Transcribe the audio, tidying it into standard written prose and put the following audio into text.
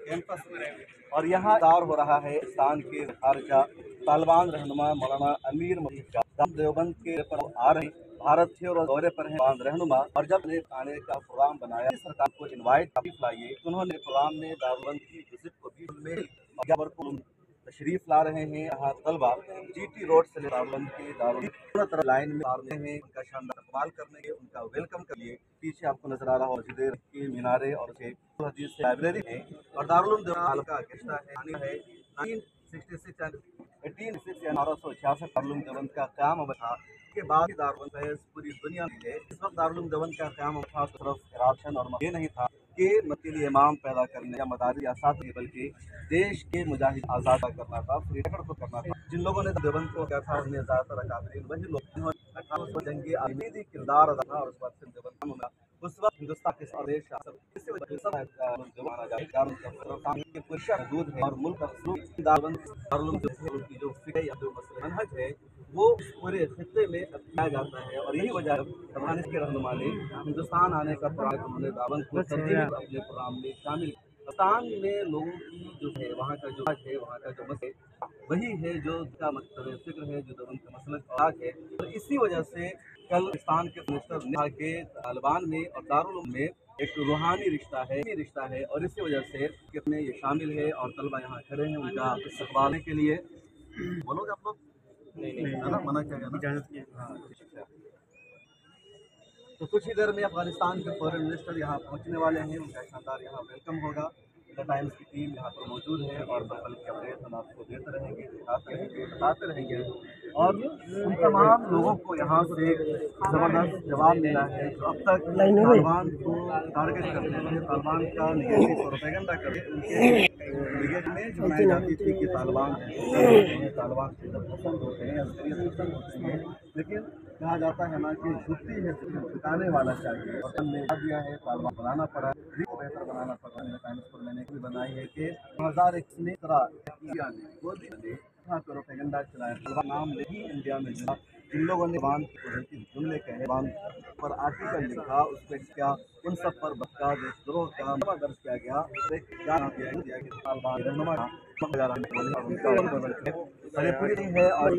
Campus में, और यहाँ दौर हो रहा है पाकिस्तान के खारजा तालिबान रहनुमा मौलाना अमीर मजीद का। देवबंद के पर आ रहे भारत थे और दौरे पर हैं तालिबान रहनुमा, और जब ने आने का प्रोग्राम बनाया सरकार को इनवाइट लाइए, उन्होंने प्रोग्राम में दारूबंद की विजिट को भी तशरीफ ला रहे हैं। यहाँ तलबा GT रोड से दारूबंद के दारूबंद लाइन में आ रहे हैं। उनका शानदार इस्तेमाल करने के, उनका वेलकम के लिए पीछे आपको नजर आ रहा हो मस्जिद के मीनारे और हदीस से लाइब्रेरी है। और दारुल उलूम देवबंद का किस्सा है 1966 1866 दारुल उलूम देवबंद का क़याम हुआ था। के बाद ही दारुल उलूम पूरी दुनिया में है। इस वक्त दारुल उलूम देवबंद का क़याम हुआ था, सिर्फ इरादशन और ये नहीं था कि मतीली इमाम पैदा करने या मदारी आसाद नहीं, बल्कि देश के मुजाहिद आज़ाद करना था, फ्रीडम को करना था। जिन लोगों ने देवबंद को किया था उन्हें ज़्यादातर अकाबरीन वही लोग जिन्होंने 1800 जंगी आज़ादी किरदार अदा किया, और उस बाद फिर देवबंद हुआ। उस वक्त हिंदुस्तान के स्वदेश शासन इसी वजह से माना जाता है दूध है और मुल्क की जो फिक्र या जो मनहज है वो पूरे खित्ते में अपनाया जाता है। और यही वजह अफगानिस्तान के रहनुमा ने हिंदुस्तान आने का प्रोग्राम उन्होंने दावत को अपने प्रोग्राम में शामिल। पाकिस्तान में लोगों की जो है वहाँ का जो है, वहाँ का जो मसला वही है जो का मतलब फिक्र है, जो उनका मसला है। और इसी वजह से कल पाकिस्तान के मिनिस्टर ने कहा कि तालिबान में और दारुल उलूम में एक रूहानी रिश्ता है, और इसी वजह से कितने ये शामिल है। और तलबा यहाँ खड़े हैं उनका इस्तकबाल के लिए। बोलोगे आप लोग? नहीं ना, मना किया गया ना, इजाज़त की। हाँ, तो कुछ ही देर में अफगानिस्तान के फॉरेन मिनिस्टर यहाँ पहुँचने वाले हैं। उनका शानदार यहाँ वेलकम होगा। द टाइम्स की टीम यहाँ पर मौजूद है और बल के अपडेट हम आपको देते रहेंगे, दिखाते रहेंगे, बताते रहेंगे। और उन तमाम लोगों को यहाँ से ज़बरदस्त जवाब मिला है जो अब तक तालिबान को टारगेट करते थे, तालिबान का निगेटिव प्रोपेगेंडा करते उनके निगेटिव में जो बनाई जाती थी कि तालिबान तालिबान पसंद होते हैं, असलियत पसंद होती है। लेकिन कहा जाता है ना कि झुकती है झुकाने वाला चाहिए, और हमने दिया है तालिबान बनाना पड़ा, बेहतर बनाना पड़ा। टाइम्स पर मैंने भी बनाई है कि 2001 में प्रोपेगेंडा चलाया, तालिबान नाम नहीं इंडिया में जुड़ा। जिन लोगों ने बान जुमले कहे, बान पर आर्टिकल लिखा, उस पर क्या उन सब पर बदका देशद्रोह का मामला दर्ज किया गया। दिया कि तालिबान रहनुमा पूरी है और